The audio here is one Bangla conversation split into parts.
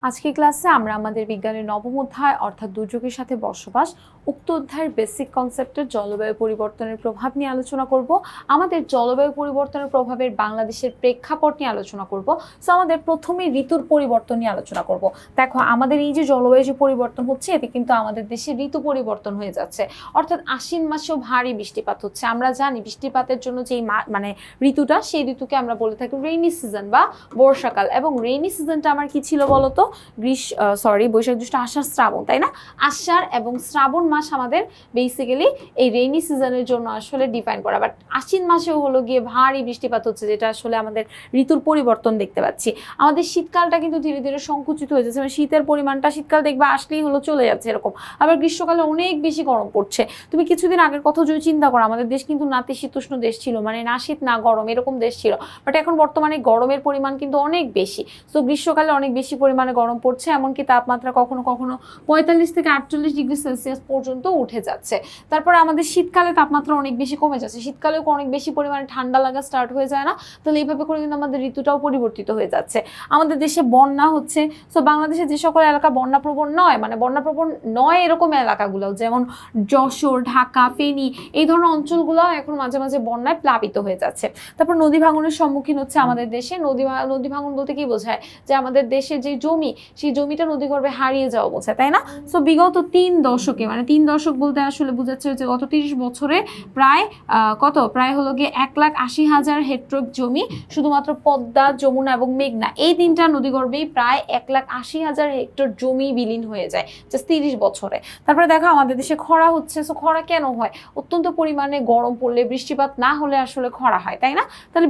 আজকের ক্লাসে আমরা আমাদের বিজ্ঞানের নবম অধ্যায় অর্থাৎ দুর্যোগের সাথে বসবাস উক্ত অধ্যায়ের বেসিক কনসেপ্টের জলবায়ু পরিবর্তনের প্রভাব নিয়ে আলোচনা করব। আমাদের জলবায়ু পরিবর্তনের প্রভাবের বাংলাদেশের প্রেক্ষাপট নিয়ে আলোচনা করব। সো আমাদের প্রথমে ঋতুর পরিবর্তন নিয়ে আলোচনা করব। দেখো আমাদের এই যে জলবায়ু যে পরিবর্তন হচ্ছে এতে কিন্তু আমাদের দেশে ঋতু পরিবর্তন হয়ে যাচ্ছে, অর্থাৎ আশ্বিন মাসেও ভারী বৃষ্টিপাত হচ্ছে। আমরা জানি বৃষ্টিপাতের জন্য যেই মানে ঋতুটা, সেই ঋতুকে আমরা বলে থাকি রেইনি সিজন বা বর্ষাকাল। এবং রেইনি সিজনটা আমার কি ছিল বলতো, বৈশাখ জ্যৈষ্ঠ আষাঢ় শ্রাবণ, তাই না? আষাঢ় এবং শ্রাবণ মাস আমাদের বেসিক্যালি এই রেইনি সিজনের জন্য আসলে ডিফাইন করা। বাট আশ্বিন মাসেও হলো গিয়ে ভারী বৃষ্টিপাত হচ্ছে, যেটা আসলে আমাদের ঋতুর পরিবর্তন দেখতে পাচ্ছি। আমাদের শীতকালটা কিন্তু ধীরে ধীরে সংকুচিত হয়ে যাচ্ছে, মানে শীতের পরিমাণটা শীতকাল দেখবে আসলেই হলো চলে যাচ্ছে এরকম। আবার গ্রীষ্মকালে অনেক বেশি গরম পড়ছে। তুমি কিছুদিন আগের কথা যদি চিন্তা করো, আমাদের দেশ কিন্তু নাতিশীতোষ্ণ দেশ ছিল, মানে না শীত না গরম এরকম দেশ ছিল। বাট এখন বর্তমানে গরমের পরিমাণ কিন্তু অনেক বেশি। তো গ্রীষ্মকালে অনেক বেশি পরিমাণে গরম পড়ছে, এমনকি তাপমাত্রা কখনো কখনো 45 থেকে 48 ডিগ্রি সেলসিয়াস পর্যন্ত উঠে যাচ্ছে। তারপরে আমাদের শীতকালে তাপমাত্রা অনেক বেশি কমে যাচ্ছে, শীতকালেও অনেক বেশি পরিমাণে ঠান্ডা লাগা স্টার্ট হয়ে যায় না? তাহলে এইভাবে করে কিন্তু আমাদের ঋতুটাও পরিবর্তিত হয়ে যাচ্ছে। আমাদের দেশে বন্যা হচ্ছে। সো বাংলাদেশে যে সকল এলাকা বন্যাপ্রবণ নয়, মানে বন্যাপ্রবণ নয় এরকম এলাকাগুলো, যেমন যশোর, ঢাকা, ফেনী, এই ধরনের অঞ্চলগুলো এখন মাঝে মাঝে বন্যায় প্লাবিত হয়ে যাচ্ছে। তারপর নদী ভাঙনের সম্মুখীন হচ্ছে আমাদের দেশে। নদী ভাঙন বলতে কি বোঝায়? যে আমাদের দেশের যে জমি, সেই জমিটা নদীগর্ভে হারিয়ে যাওয়া বোঝায়, তাই না? সো বিগত 3 দশকে, মানে 3 দশক বলতে আসলে বোঝাচ্ছে যে গত 30 বছরে প্রায় প্রায় হলো গিয়ে 1,80,000 হেক্টর জমি শুধুমাত্র পদ্মা, যমুনা এবং মেঘনা, এই 3টা নদীগর্ভেই প্রায় 1,80,000 হেক্টর জমি বিলীন হয়ে যায় জাস্ট 30 বছরে। তারপরে দেখো আমাদের দেশে খরা হচ্ছে। সো খরা কেন হয়? অত্যন্ত পরিমাণে গরম পড়লে, বৃষ্টিপাত না হলে আসলে খরা হয়, তাই না? তাহলে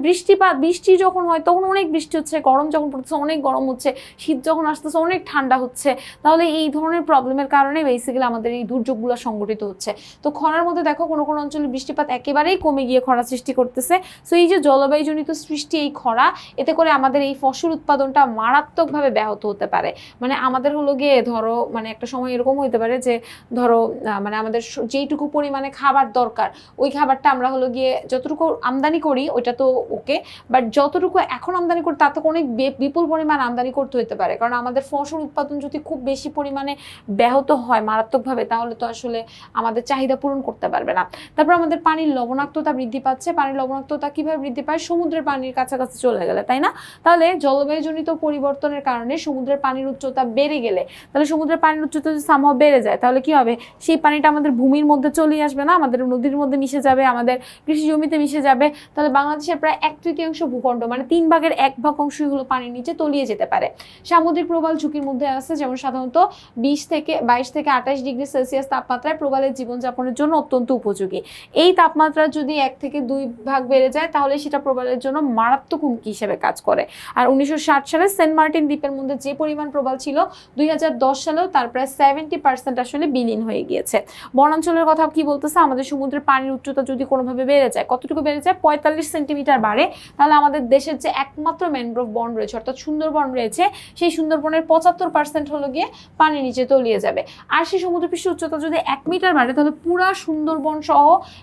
বৃষ্টি যখন হয় তখন অনেক বৃষ্টি হচ্ছে, গরম যখন পড়তেছে অনেক গরম হচ্ছে, শীত যখন আসতেছে অনেক ঠান্ডা হচ্ছে। তাহলে এই ধরনের প্রবলেমের কারণে বেসিক্যালি আমাদের এই দুর্যোগগুলো সংঘটিত হচ্ছে। তো খরার মধ্যে দেখো কোনো কোনো অঞ্চলে বৃষ্টিপাত একেবারেই কমে গিয়ে খরা সৃষ্টি করতেছে। সো এই যে জলবায়ুজনিত সৃষ্টি এই খরা, এতে করে আমাদের এই ফসল উৎপাদনটা মারাত্মকভাবে ব্যাহত হতে পারে। মানে আমাদের হলো গিয়ে ধরো, মানে একটা সময় এরকম হতে পারে যে ধরো মানে আমাদের যেইটুকু পরিমাণে খাবার দরকার, ওই খাবারটা আমরা হলো গিয়ে যতটুকু আমদানি করি ওইটা তো ওকে, বাট যতটুকু এখন আমদানি করি তার থেকে অনেক বিপুল পরিমাণ আমদানি করতে হতে পারে। কারণ আমাদের ফসল উৎপাদন যদি খুব বেশি পরিমাণে ব্যাহত হয় মারাত্মকভাবে, তাহলে তো আসলে আমাদের চাহিদা পূরণ করতে পারবে না। তারপর আমাদের পানির লবণাক্ততা বৃদ্ধি পাচ্ছে। পানির লবণাক্ততা কিভাবে বৃদ্ধি পায়? সমুদ্রের পানির কাছাকাছি চলে গেলে, তাই না? তাহলে জলবায়ুজনিত পরিবর্তনের কারণে সমুদ্রের পানির উচ্চতা বেড়ে গেলে, তাহলে সমুদ্রের পানির উচ্চতা যদি সামহাও বেড়ে যায়, তাহলে কি হবে? সেই পানিটা আমাদের ভূমির মধ্যে চলে আসবে না, আমাদের নদীর মধ্যে মিশে যাবে, আমাদের কৃষি জমিতে মিশে যাবে। তাহলে বাংলাদেশের প্রায় 1/3 ভূখণ্ড, মানে 3 ভাগের 1 ভাগ অংশই হলো পানির নিচে তলিয়ে যেতে পারে। সামুদ্রিক প্রবাল ঝুঁকির মধ্যে আছে, যেমন সাধারণত 22 থেকে 28 ডিগ্রি সেলসিয়াস তাপমাত্রায় প্রবালের জীবনযাপনের জন্য অত্যন্ত উপযোগী। এই তাপমাত্রা যদি 1 থেকে 2 ভাগ বেড়ে যায়, তাহলে সেটা প্রবালের জন্য মারাত্মক হুমকি হিসেবে কাজ করে। আর 1960 সালে সেন্ট মার্টিন দ্বীপের মধ্যে যে পরিমাণ প্রবাল ছিল, 2010 সালেও তার প্রায় 70% আসলে বিলীন হয়ে গিয়েছে। বনাঞ্চলের কথা কি বলতেছে? আমাদের সমুদ্রের পানির উচ্চতা যদি কোনোভাবে বেড়ে যায়, কতটুকু বেড়ে যায়? 45 সেন্টিমিটার বাড়ে, তাহলে আমাদের দেশের যে একমাত্র ম্যানগ্রোভ বন রয়েছে, অর্থাৎ সুন্দরবন রয়েছে, সেই সুন্দরবনের 75% হলো গিয়ে পানির নিচে তলিয়ে যাবে। আর সেই সমুদ্রপৃষ্ঠের উচ্চতা যদি 1 মিটার বাড়ে, তাহলে পুরা সুন্দরবন সহ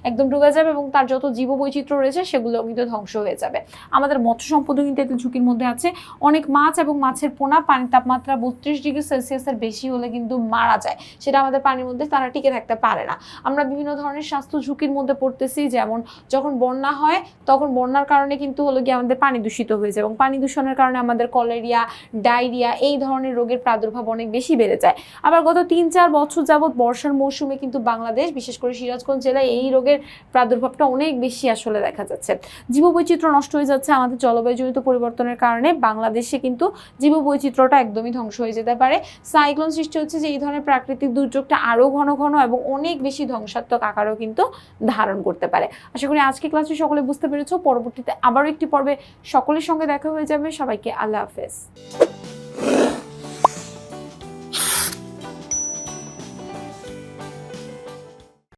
একদম ডুবে যাবে এবং তার যত জীববৈচিত্র্য রয়েছে সেগুলো কিন্তু ধ্বংস হয়ে যাবে। আমাদের মৎস্য সম্পদও কিন্তু এতে ঝুঁকির মধ্যে আছে। অনেক মাছ এবং মাছের পোনা পানির তাপমাত্রা 32 ডিগ্রি সেলসিয়াসের বেশি হলে কিন্তু মারা যায়, সেটা আমাদের পানির মধ্যে তারা টিকে থাকতে পারে না। আমরা বিভিন্ন ধরনের স্বাস্থ্য ঝুঁকির মধ্যে পড়তেছি, যেমন যখন বন্যা হয় তখন বন্যার কারণে কিন্তু হলো গিয়ে আমাদের পানি দূষিত হয়ে যায় এবং পানি দূষণের কারণে আমাদের কলেরিয়া, ডায়রিয়া এই ধরনের রোগের প্রাদুর্ভাব অনেক বেশি বেড়ে যায়। আবার গত 3-4 বছর যাবৎ বর্ষার মৌসুমে কিন্তু বাংলাদেশ, বিশেষ করে সিরাজগঞ্জ জেলায় এই রোগের প্রাদুর্ভাবটা অনেক বেশি আসলে দেখা যাচ্ছে। জীববৈচিত্র্য নষ্ট হয়ে যাচ্ছে আমাদের জলবায়ুজনিত পরিবর্তনের কারণে। বাংলাদেশে কিন্তু জীববৈচিত্র্যটা একদমই ধ্বংস হয়ে যেতে পারে। সাইক্লোন সৃষ্টি হচ্ছে, যে এই ধরনের প্রাকৃতিক দুর্যোগটা আরও ঘন ঘন এবং অনেক বেশি ধ্বংসাত্মক আকারও কিন্তু ধারণ করতে পারে। আশা করি আজকে ক্লাসে সকলে বুঝতে পেরেছো। পরবর্তীতে আবারও একটি পর্বে সকলের সঙ্গে দেখা হয়ে যাবে। সবাইকে আল্লাহ হাফেজ।